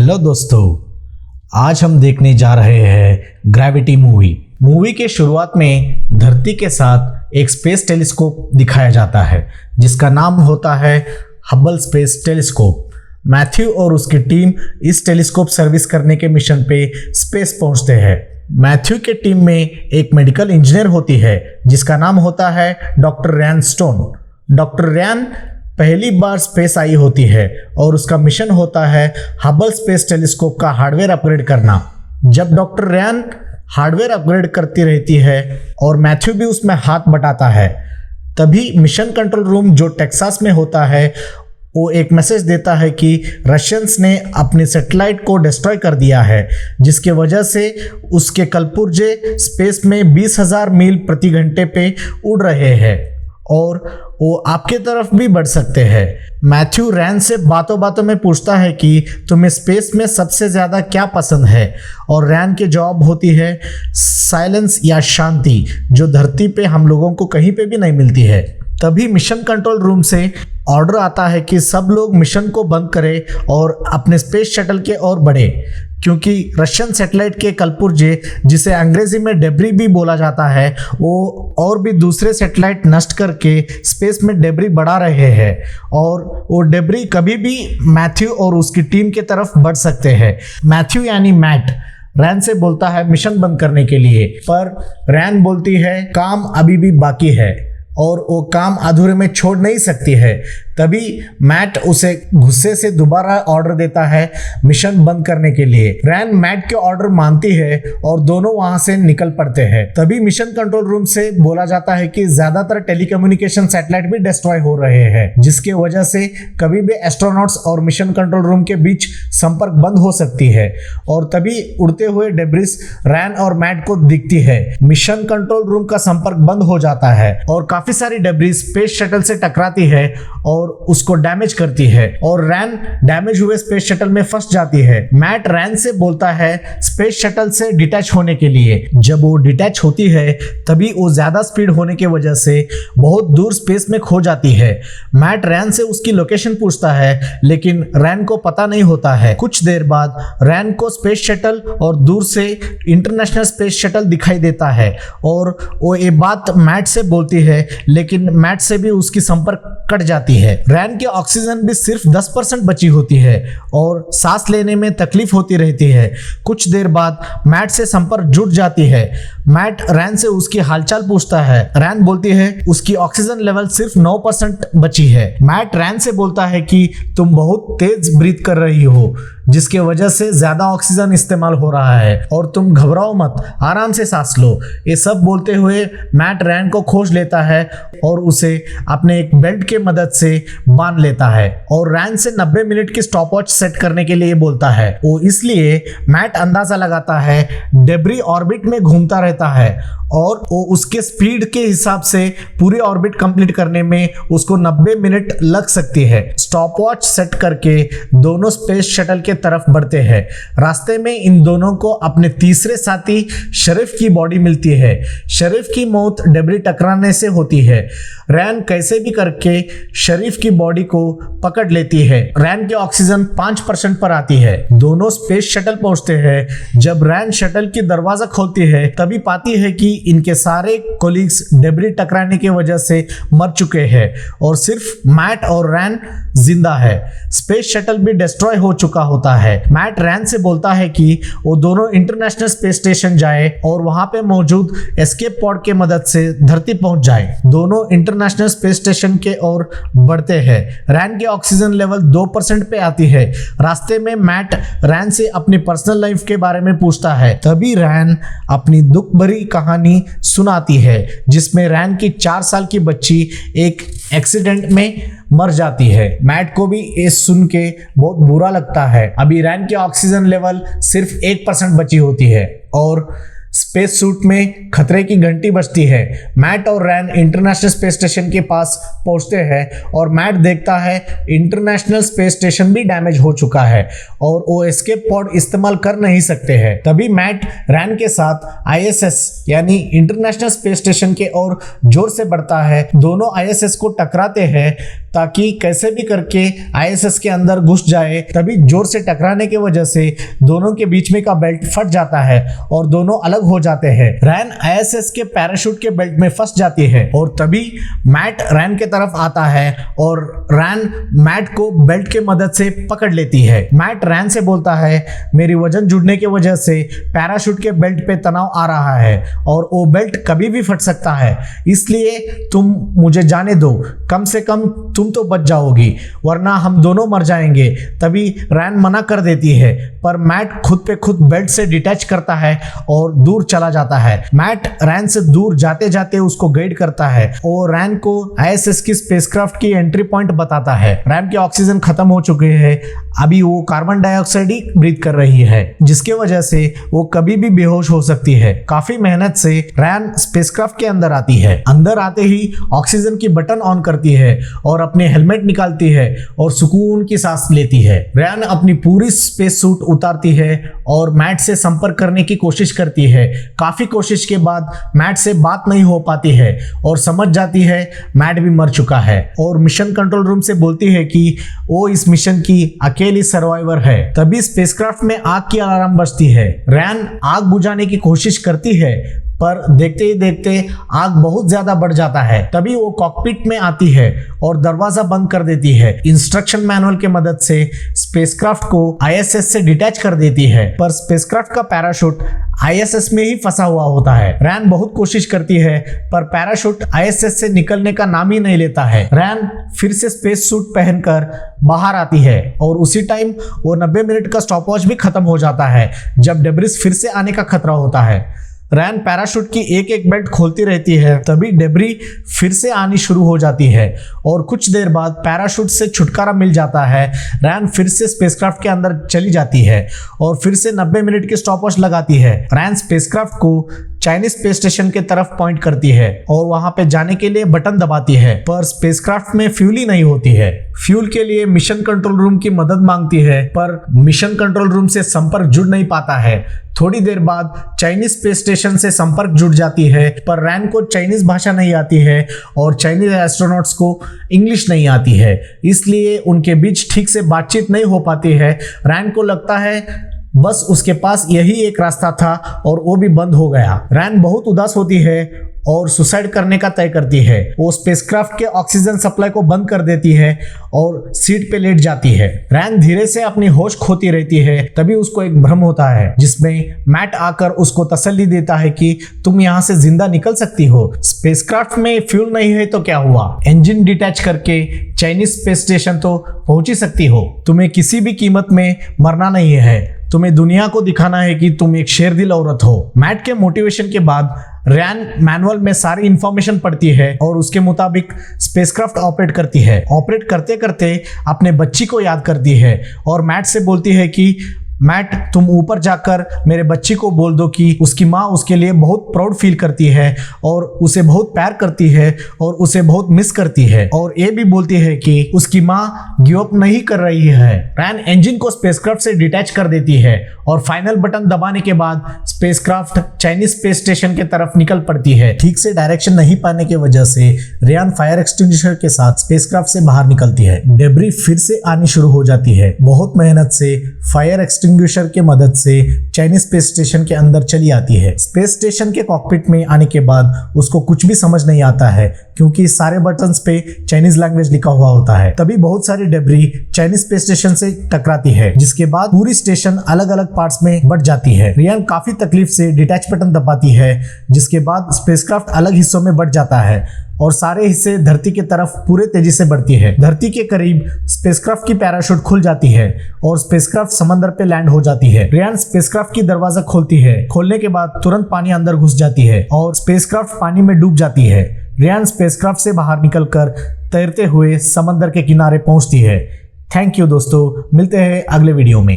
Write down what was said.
Hello दोस्तों, आज हम देखने जा रहे हैं ग्रेविटी मूवी के शुरुआत में धरती के साथ एक स्पेस टेलीस्कोप दिखाया जाता है जिसका नाम होता है हबल स्पेस टेलीस्कोप। मैथ्यू और उसकी टीम इस टेलीस्कोप सर्विस करने के मिशन पे स्पेस पहुंचते हैं। मैथ्यू के टीम में एक मेडिकल इंजीनियर होती है जिसका नाम होता है डॉक्टर रैन स्टोन। डॉक्टर रैन पहली बार स्पेस आई होती है और उसका मिशन होता है हबल स्पेस टेलीस्कोप का हार्डवेयर अपग्रेड करना। जब डॉक्टर रैन हार्डवेयर अपग्रेड करती रहती है और मैथ्यू भी उसमें हाथ बटाता है, तभी मिशन कंट्रोल रूम जो टेक्सास में होता है वो एक मैसेज देता है कि रशियंस ने अपनी सैटेलाइट को डिस्ट्रॉय कर दिया है, जिसके वजह से उसके कलपुर्जे स्पेस में 20,000 मील प्रति घंटे पे उड़ रहे हैं और वो आपके तरफ भी बढ़ सकते हैं। मैथ्यू रैन से बातों बातों में पूछता है कि तुम्हें स्पेस में सबसे ज़्यादा क्या पसंद है, और रैन की जवाब होती है साइलेंस या शांति, जो धरती पे हम लोगों को कहीं पे भी नहीं मिलती है। तभी मिशन कंट्रोल रूम से ऑर्डर आता है कि सब लोग मिशन को बंद करें और अपने स्पेस शटल के ओर बढ़े, क्योंकि रशियन सैटेलाइट के कलपुर्जे, जिसे अंग्रेजी में डेब्री भी बोला जाता है, वो और भी दूसरे सैटेलाइट नष्ट करके स्पेस में डेब्री बढ़ा रहे हैं और वो डेब्री कभी भी मैथ्यू और उसकी टीम की तरफ बढ़ सकते हैं। मैथ्यू यानी मैट रैन से बोलता है मिशन बंद करने के लिए, पर रैन बोलती है काम अभी भी बाकी है और वो काम अधूरे में छोड़ नहीं सकती है। तभी मैट उसे गुस्से से दोबारा ऑर्डर देता है मिशन बंद करने के लिए। रैन मैट के ऑर्डर मानती है और दोनों वहां से निकल पड़ते हैं। तभी मिशन कंट्रोल रूम से बोला जाता है कि ज्यादातर टेलीकम्युनिकेशन सैटेलाइट भी डिस्ट्रॉय हो रहे हैं, जिसके वजह से कभी भी एस्ट्रोनॉट्स और मिशन कंट्रोल रूम के बीच संपर्क बंद हो सकती है। और तभी उड़ते हुए डेब्रिस रैन और मैट को दिखती है। मिशन कंट्रोल रूम का संपर्क बंद हो जाता है और काफी सारी डेब्रिस स्पेस शटल से टकराती है और उसको डैमेज करती है और रैन डैमेज हुए स्पेस शटल में फंस जाती है। मैट रैन से बोलता है स्पेस शटल से डिटैच होने के लिए। जब वो डिटैच होती है तभी वो ज्यादा स्पीड होने की वजह से बहुत दूर स्पेस में खो जाती है। मैट रैन से उसकी लोकेशन पूछता है, लेकिन रैन को पता नहीं होता है। कुछ देर बाद रैन को स्पेस शटल और दूर से इंटरनेशनल स्पेस शटल दिखाई देता है और वो ये बात मैट से बोलती है, लेकिन मैट से भी उसकी संपर्क कट जाती है। रैन की ऑक्सीजन भी सिर्फ 10% बची होती है और सांस लेने में तकलीफ होती रहती है। कुछ देर बाद मैट से संपर्क जुट जाती है। मैट रैन से उसकी हालचाल पूछता है। रैन बोलती है उसकी ऑक्सीजन लेवल सिर्फ 9% बची है। मैट रैन से बोलता है कि तुम बहुत तेज ब्रीथ कर रही हो, जिसके वजह से ज्यादा ऑक्सीजन इस्तेमाल हो रहा है और तुम घबराओ मत, आराम से सांस लो। ये सब बोलते हुए मैट रैन को खोज लेता है और उसे अपने एक बेल्ट के मदद से बांध लेता है और रैन से 90 मिनट की स्टॉपवॉच सेट करने के लिए बोलता है। वो इसलिए मैट अंदाजा लगाता है डेब्री ऑर्बिट में घूमता रहता है और वो उसके स्पीड के हिसाब से पूरी ऑर्बिट कंप्लीट करने में उसको 90 मिनट लग सकती है। स्टॉपवॉच सेट करके दोनों स्पेस शटल के तरफ बढ़ते हैं। रास्ते में इन दोनों को अपने तीसरे साथी शरीफ की बॉडी मिलती है। शरीफ की मौत डेब्री टकराने से होती है। रैन कैसे भी करके शरीफ की बॉडी को पकड़ लेती है। रैन की ऑक्सीजन 5% पर आती है। दोनों स्पेस शटल पहुंचते हैं। जब रैन शटल की दरवाजा खोलती है तभी पाती है कि इनके सारे कोलीग्स डेब्री टकराने की वजह से मर चुके हैं और सिर्फ मैट और रैन जिंदा है। स्पेस शटल भी डिस्ट्रॉय हो चुका होता है। मैट रैन से बोलता है कि वो दोनों इंटरनेशनल स्पेस स्टेशन जाए और वहां पे मौजूद एस्केप पॉड के मदद से धरती पहुंच जाए। दोनों इंटरनेशनल स्पेस स्टेशन के ओर बढ़ते हैं। रैन की ऑक्सीजन लेवल 2% पे आती है। रास्ते में मैट रैन से अपनी पर्सनल लाइफ के बारे में पूछता है। तभी रैन अपनी दुख भरी कहानी सुनाती है, जिसमें रैन की 4 साल की बच्ची एक एक्सीडेंट में मर जाती है। मैट को भी ये सुन के बहुत बुरा लगता है। अभी रैन की ऑक्सीजन लेवल सिर्फ 1% बची होती है और स्पेस सूट में खतरे की घंटी बजती है। मैट और रैन इंटरनेशनल स्पेस स्टेशन के पास पहुंचते हैं और मैट देखता है इंटरनेशनल स्पेस स्टेशन भी डैमेज हो चुका है और वो एस्केप पॉड इस्तेमाल कर नहीं सकते हैं। तभी मैट रैन के साथ ISS यानी इंटरनेशनल स्पेस स्टेशन के ओर जोर से बढ़ता है। दोनों ISS को टकराते हैं ताकि कैसे भी करके ISS के अंदर घुस जाए। तभी जोर से टकराने की वजह से दोनों के बीच में का बेल्ट फट जाता है और दोनों अलग हो जाते हैं। रैन ISS के पैराशूट के बेल्ट में फंस जाती है और तभी मैट रैन के तरफ आता है और रैन मैट को बेल्ट के मदद से पकड़ लेती है। मैट रैन से बोलता है, मेरी वजन जुड़ने की वजह से पैराशूट के बेल्ट पे तनाव आ रहा है और वो बेल्ट कभी भी फट सकता है, इसलिए तुम मुझे जाने दो, कम से कम तुम तो बच जाओगी वरना हम दोनों मर जाएंगे। तभी रैन मना कर देती है पर मैट खुद पे खुद बेल्ट से डिटैच करता है और दूर चला जाता है। मैट रैन से दूर जाते जाते उसको गाइड करता है और रैन को ISS की स्पेसक्राफ्ट की एंट्री पॉइंट बताता है। रैन की ऑक्सीजन खत्म हो चुके हैं, अभी वो कार्बन डाइऑक्साइड ही ब्रीथ कर रही है जिसके वजह से वो कभी भी बेहोश हो सकती है। काफी मेहनत से रैन स्पेसक्राफ्ट के अंदर आती है। अंदर आते ही ऑक्सीजन की बटन ऑन करती है और अपने हेलमेट निकालती है और सुकून की सांस लेती है। रैन अपनी पूरी स्पेस सूट उतारती है और मैट से संपर्क करने की कोशिश करती है। काफी कोशिश के बाद मैट से बात नहीं हो पाती है और समझ जाती है मैट भी मर चुका है और मिशन कंट्रोल रूम से बोलती है कि वो इस मिशन की अकेली सर्वाइवर है। तभी स्पेसक्राफ्ट में आग की अलार्म बजती है। रैन आग बुझाने की कोशिश करती है पर देखते ही देखते आग बहुत ज्यादा बढ़ जाता है। तभी वो कॉकपिट में आती है और दरवाजा बंद कर देती है। इंस्ट्रक्शन मैनुअल के मदद से स्पेसक्राफ्ट को ISS से डिटैच कर देती है पर स्पेसक्राफ्ट का पैराशूट ISS में ही फंसा हुआ होता है। रैन बहुत कोशिश करती है पर पैराशूट ISS से निकलने का नाम ही नहीं लेता है। रैन फिर से स्पेस सूट पहनकर बाहर आती है और उसी टाइम वो 90 मिनट का स्टॉपवॉच भी खत्म हो जाता है जब डेब्रिस फिर से आने का खतरा होता है। रैन पैराशूट की एक एक बेल्ट खोलती रहती है, तभी डेब्री फिर से आनी शुरू हो जाती है और कुछ देर बाद पैराशूट से छुटकारा मिल जाता है। रैन फिर से स्पेसक्राफ्ट के अंदर चली जाती है और फिर से 90 मिनट की स्टॉपवॉच लगाती है। रैन स्पेसक्राफ्ट को चाइनीज स्पेस स्टेशन के तरफ पॉइंट करती है और वहां पे जाने के लिए बटन दबाती है पर स्पेसक्राफ्ट में फ्यूल ही नहीं होती है। फ्यूल के लिए मिशन कंट्रोल रूम की मदद मांगती है पर मिशन कंट्रोल रूम से संपर्क जुड़ नहीं पाता है। थोड़ी देर बाद चाइनीज स्पेस स्टेशन से संपर्क जुड़ जाती है पर रैन को चाइनीज भाषा नहीं आती है और चाइनीज एस्ट्रोनॉट्स को इंग्लिश नहीं आती है, इसलिए उनके बीच ठीक से बातचीत नहीं हो पाती है। रैन को लगता है बस उसके पास यही एक रास्ता था और वो भी बंद हो गया। रैन बहुत उदास होती है और सुसाइड करने का तय करती है। वो स्पेसक्राफ्ट के ऑक्सीजन सप्लाई को बंद कर देती है और सीट पे लेट जाती है। रैन धीरे से अपनी होश खोती रहती है। तभी उसको एक भ्रम होता है जिसमें मैट आकर उसको तसल्ली देता है कि तुम यहाँ से जिंदा निकल सकती हो। स्पेसक्राफ्ट में फ्यूल नहीं है तो क्या हुआ, इंजन डिटैच करके चाइनीज स्पेस स्टेशन तो पहुंच ही सकती हो। तुम्हें किसी भी कीमत में मरना नहीं है, तुम्हें दुनिया को दिखाना है कि तुम एक शेरदिल औरत हो। मैट के मोटिवेशन के बाद रैन मैनुअल में सारी इंफॉर्मेशन पढ़ती है और उसके मुताबिक स्पेसक्राफ्ट ऑपरेट करती है। ऑपरेट करते करते अपने बच्ची को याद करती है और मैट से बोलती है कि मैट तुम ऊपर जाकर मेरे बच्ची को बोल दो कि उसकी माँ उसके लिए बहुत प्राउड फील करती है और उसे बहुत प्यार करती है और उसे बहुत मिस करती है और ये भी बोलती है कि उसकी माँ गिव अप नहीं कर रही है। रैन इंजन को स्पेसक्राफ्ट से डिटैच कर देती है और फाइनल बटन दबाने के बाद स्पेसक्राफ्ट चाइनीज स्पेस स्टेशन के तरफ निकल पड़ती है। ठीक से डायरेक्शन नहीं पाने की वजह से रैन फायर एक्सटिंग्विशर के साथ स्पेसक्राफ्ट से बाहर निकलती है। डेब्री फिर से आनी शुरू हो जाती है। बहुत मेहनत से फायर एक्सटिंग्विशर के मदद से चाइनीज स्पेस स्टेशन के अंदर चली आती है। स्पेस स्टेशन के कॉकपिट में आने के बाद उसको कुछ भी समझ नहीं आता है क्योंकि सारे बटन्स पे चाइनीज लैंग्वेज लिखा हुआ होता है। तभी बहुत सारी डेब्री चाइनीज स्पेस स्टेशन से टकराती है जिसके बाद पूरी स्टेशन अलग अलग पार्ट्स में बट जाती है। रियान काफी तकलीफ से डिटैच बटन दबाती है जिसके बाद स्पेसक्राफ्ट अलग हिस्सों में बट जाता है और सारे हिस्से धरती की तरफ पूरे तेजी से बढ़ती है। धरती के करीब स्पेसक्राफ्ट की पैराशूट खुल जाती है और स्पेसक्राफ्ट समंदर पे लैंड हो जाती है। रियान स्पेसक्राफ्ट की दरवाजा खोलती है। खोलने के बाद तुरंत पानी अंदर घुस जाती है और स्पेसक्राफ्ट पानी में डूब जाती है। रियान स्पेसक्राफ्ट से बाहर निकलकर तैरते हुए समंदर के किनारे पहुंचती है। थैंक यू दोस्तों, मिलते हैं अगले वीडियो में।